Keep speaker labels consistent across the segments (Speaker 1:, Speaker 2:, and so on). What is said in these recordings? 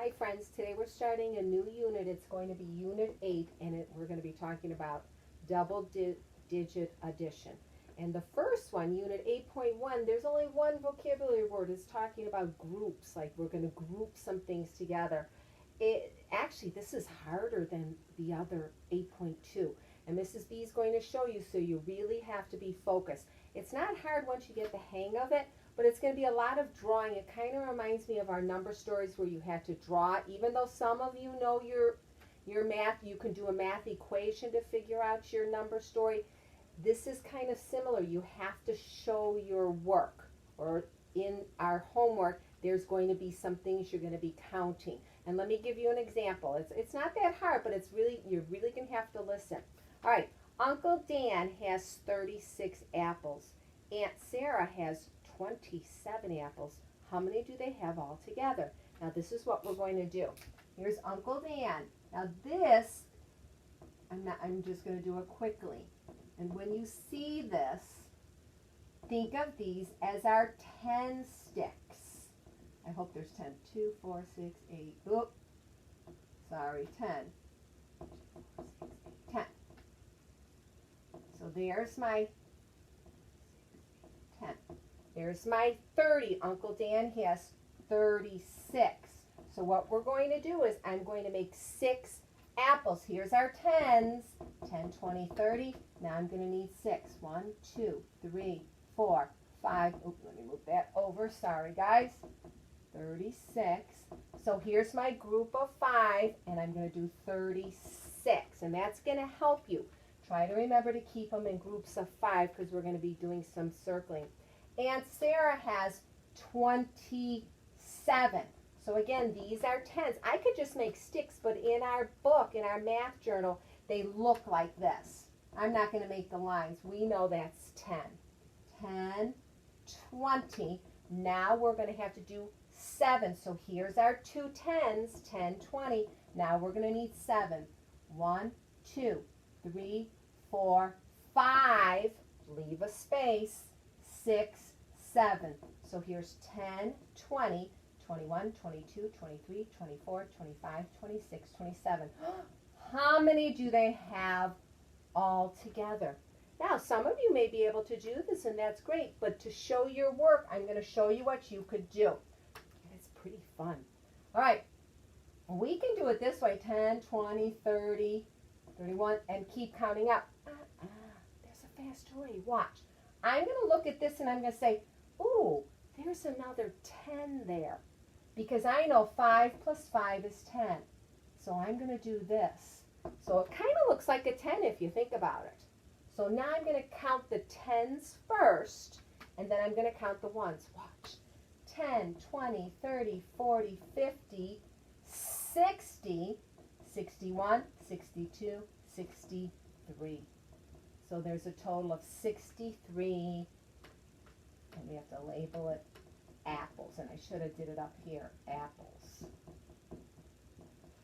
Speaker 1: Hi friends, today we're starting a new unit. It's going to be Unit 8 and we're going to be talking about digit addition. And the first one, Unit 8.1, there's only one vocabulary word. It's talking about groups, like we're going to group some things together. Actually, this is harder than the other 8.2. And Mrs. B is going to show you, so you really have to be focused. It's not hard once you get the hang of it, but it's going to be a lot of drawing. It kind of reminds me of our number stories where you had to draw. Even though some of you know your math, you can do a math equation to figure out your number story. This is kind of similar. You have to show your work, or in our homework, there's going to be some things you're going to be counting. And let me give you an example. It's not that hard, but you're really going to have to listen. All right, Uncle Dan has 36 apples. Aunt Sarah has 27 apples. How many do they have all together? Now this is what we're going to do. Here's Uncle Dan. Now this, I'm just going to do it quickly. And when you see this, think of these as our 10 sticks. I hope there's 10. 2, 4, 6, 8. Oop. Sorry, 10. 10. So there's my 10. There's my 30. Uncle Dan has 36. So what we're going to do is I'm going to make 6 apples. Here's our 10s. 10, 20, 30. Now I'm going to need 6. 1, 2, 3, 4, 5. Oops, let me move that over. Sorry, guys. 36. So here's my group of 5, and I'm going to do 36. And that's going to help you. Try to remember to keep them in groups of 5 because we're going to be doing some circling. Aunt Sarah has 27. So again, these are 10s. I could just make sticks, but in our book, in our math journal, they look like this. I'm not going to make the lines. We know that's 10. 10, 20. Now we're going to have to do 7. So here's our 2 10s, 10, 20. Now we're going to need 7. 1, 2, 3, 4, 5. Leave a space. 6, 7. So here's 10, 20, 21, 22, 23, 24, 25, 26, 27. How many do they have all together? Now, some of you may be able to do this, and that's great, but to show your work, I'm going to show you what you could do. It's pretty fun. All right, we can do it this way, 10, 20, 30, 31, and keep counting up. There's a faster way. Watch. I'm going to look at this, and I'm going to say, ooh, there's another 10 there, because I know 5 plus 5 is 10. So I'm going to do this. So it kind of looks like a 10 if you think about it. So now I'm going to count the 10s first, and then I'm going to count the ones. Watch. 10, 20, 30, 40, 50, 60, 61, 62, 63. So there's a total of 63. And we have to label it apples. And I should have did it up here. Apples.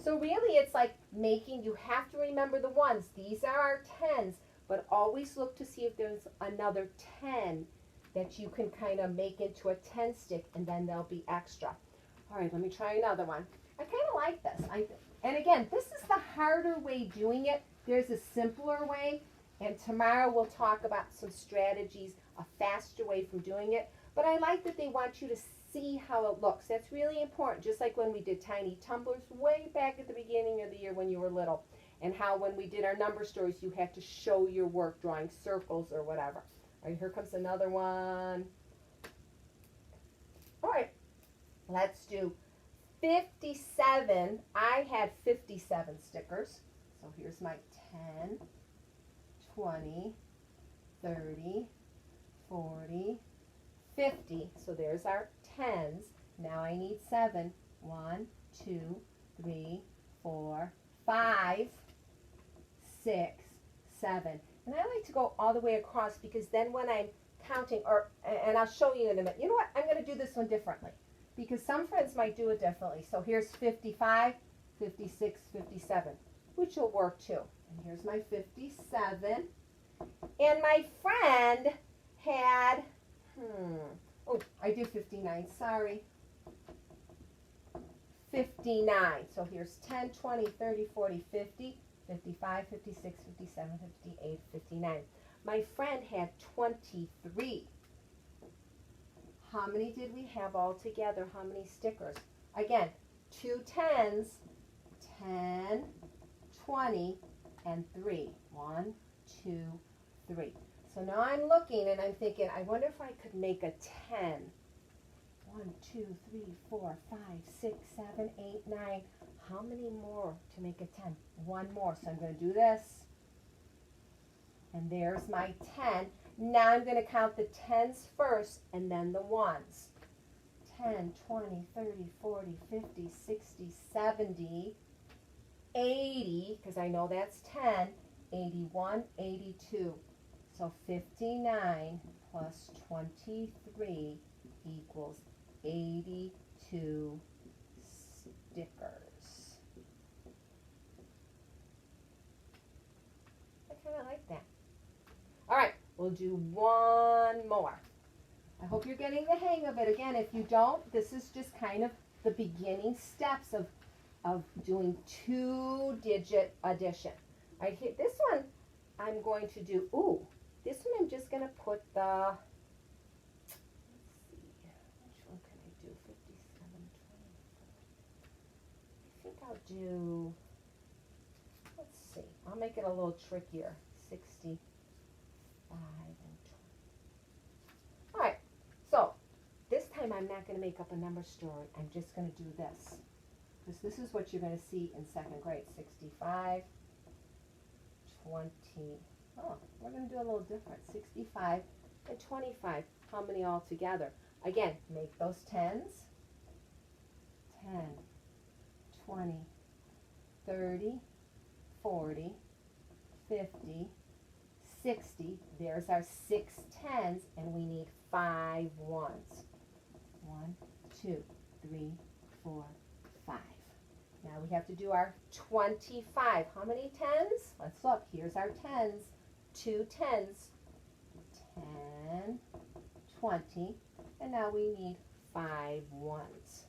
Speaker 1: So really it's like making, you have to remember the ones. These are our 10s. But always look to see if there's another 10 that you can kind of make into a 10 stick, and then there'll be extra. All right, let me try another one. I kind of like this. And again, this is the harder way doing it. There's a simpler way, and tomorrow we'll talk about some strategies, a faster way from doing it. But I like that they want you to see how it looks. That's really important, just like when we did tiny tumblers way back at the beginning of the year when you were little. And how when we did our number stories, you had to show your work drawing circles or whatever. All right, here comes another one. All right, let's do 57. I had 57 stickers. So here's my 10, 20, 30, 40, 50. So there's our 10s. Now I need 7. 1, 2, 3, 4, 5, 6, 7. And I like to go all the way across because then when I'm counting, and I'll show you in a minute. You know what? I'm going to do this one differently because some friends might do it differently. So here's 55, 56, 57, which will work too. And here's my 57. And my friend had, oh, I did 59, sorry. 59. So here's 10, 20, 30, 40, 50, 55, 56, 57, 58, 59. My friend had 23. How many did we have all together? How many stickers? Again, 2 10s, 10, 20, and 3. 1, 2, 3. So now I'm looking and I'm thinking, I wonder if I could make a 10. 1, 2, 3, 4, 5, 6, 7, 8, 9. How many more to make a 10? One more. So I'm going to do this. And there's my 10. Now I'm going to count the 10s first and then the 1s. 10, 20, 30, 40, 50, 60, 70, 80, because I know that's 10, 81, 82. So 59 plus 23 equals 82 stickers. I kind of like that. All right, we'll do one more. I hope you're getting the hang of it. Again, if you don't, this is just kind of the beginning steps of doing 2-digit addition. All right, here, this one I'm going to do, this one I'm just going to put the, let's see, which one can I do? 57, 24. I think I'll do, let's see, I'll make it a little trickier. 65 and 20. All right, so this time I'm not going to make up a number story. I'm just going to do this. Because this is what you're going to see in 2nd grade. 65, 20. Oh, we're going to do a little different. 65 and 25. How many all together? Again, make those 10s. 10, 20, 30, 40, 50, 60. There's our 6 10s, and we need 5 1s. 1, 2, 3, 4, 5. Now we have to do our 25. How many 10s? Let's look. Here's our 10s. 2 10s. 10, 20. And now we need 5 1s.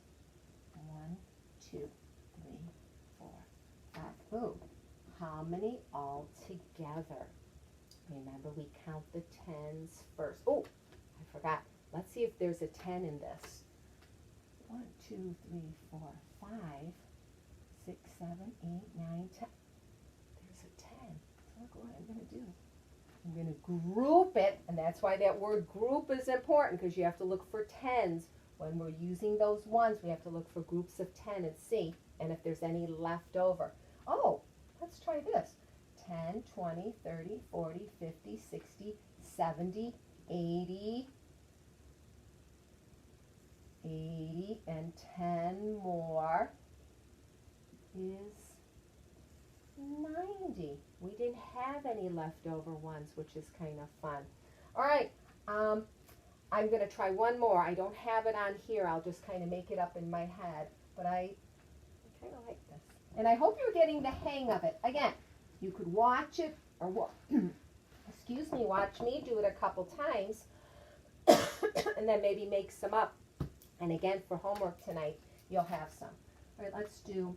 Speaker 1: 1, 2, 3, 4, 5. Ooh, how many all together? Remember, we count the 10s first. Oh, I forgot. Let's see if there's a 10 in this. 1, 2, 3, 4, 5, 6, 7, 8, 9, 10. There's a 10. So look what I'm going to do. I'm going to group it, and that's why that word group is important, because you have to look for 10s. When we're using those ones, we have to look for groups of 10 and see, and if there's any left over. Oh, let's try this. 10, 20, 30, 40, 50, 60, 70, 80, 80, and 10 more is 90. We didn't have any leftover ones, which is kind of fun. All right, I'm going to try one more. I don't have it on here. I'll just kind of make it up in my head, but I kind of like this. And I hope you're getting the hang of it. Again, you could watch it or excuse me, watch me do it a couple times and then maybe make some up. And again, for homework tonight, you'll have some. All right, let's do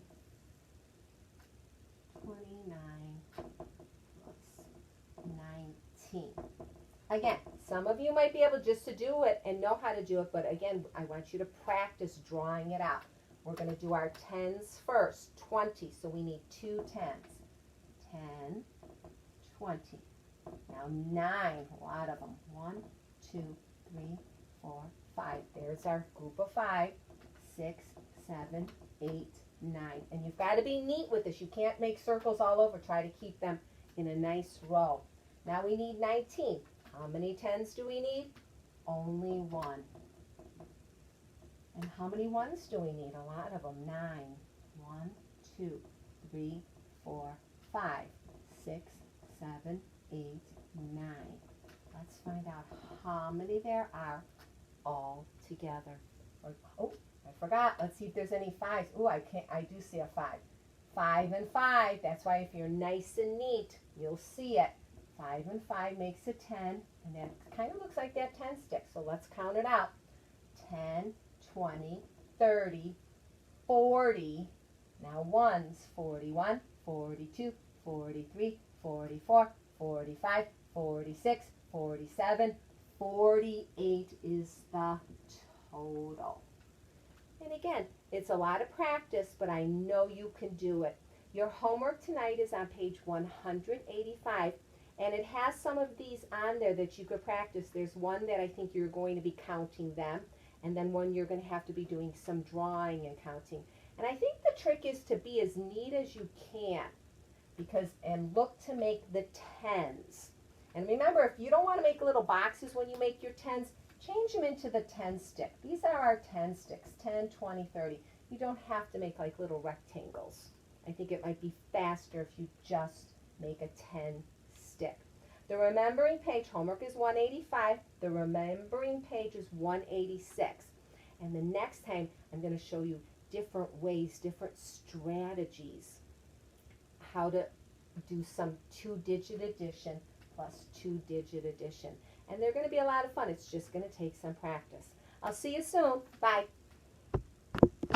Speaker 1: 29 plus 19. Again, some of you might be able just to do it and know how to do it, but again, I want you to practice drawing it out. We're going to do our 10s first, 20, so we need 2 10s. 10, 20. Now 9, a lot of them. 1, 2, 3, 4, 5. There's our group of 5. 6, 7, 8, 9. And you've got to be neat with this. You can't make circles all over. Try to keep them in a nice row. Now we need 19. How many 10s do we need? Only 1. And how many 1s do we need? A lot of them. 9. 1, 2, 3, 4, 5, 6, 7, 8, 9. Let's find out how many there are all together. Oh, I forgot. Let's see if there's any 5s. Oh, I do see a 5. 5 and 5. That's why if you're nice and neat, you'll see it. 5 and 5 makes a 10, and that kind of looks like that 10 stick. So let's count it out. 10, 20, 30, 40. Now ones, 41, 42, 43, 44, 45, 46, 47, 48 is the total. And again, it's a lot of practice, but I know you can do it. Your homework tonight is on page 185, and it has some of these on there that you could practice. There's one that I think you're going to be counting them, and then one you're going to have to be doing some drawing and counting. And I think the trick is to be as neat as you can, and look to make the tens. And remember, if you don't want to make little boxes when you make your tens, change them into the 10 stick. These are our 10 sticks, 10, 20, 30. You don't have to make like little rectangles. I think it might be faster if you just make a 10 stick. The remembering page, homework is 185. The remembering page is 186. And the next time, I'm going to show you different ways, different strategies, how to do some 2-digit addition plus 2-digit addition. And they're going to be a lot of fun. It's just going to take some practice. I'll see you soon. Bye.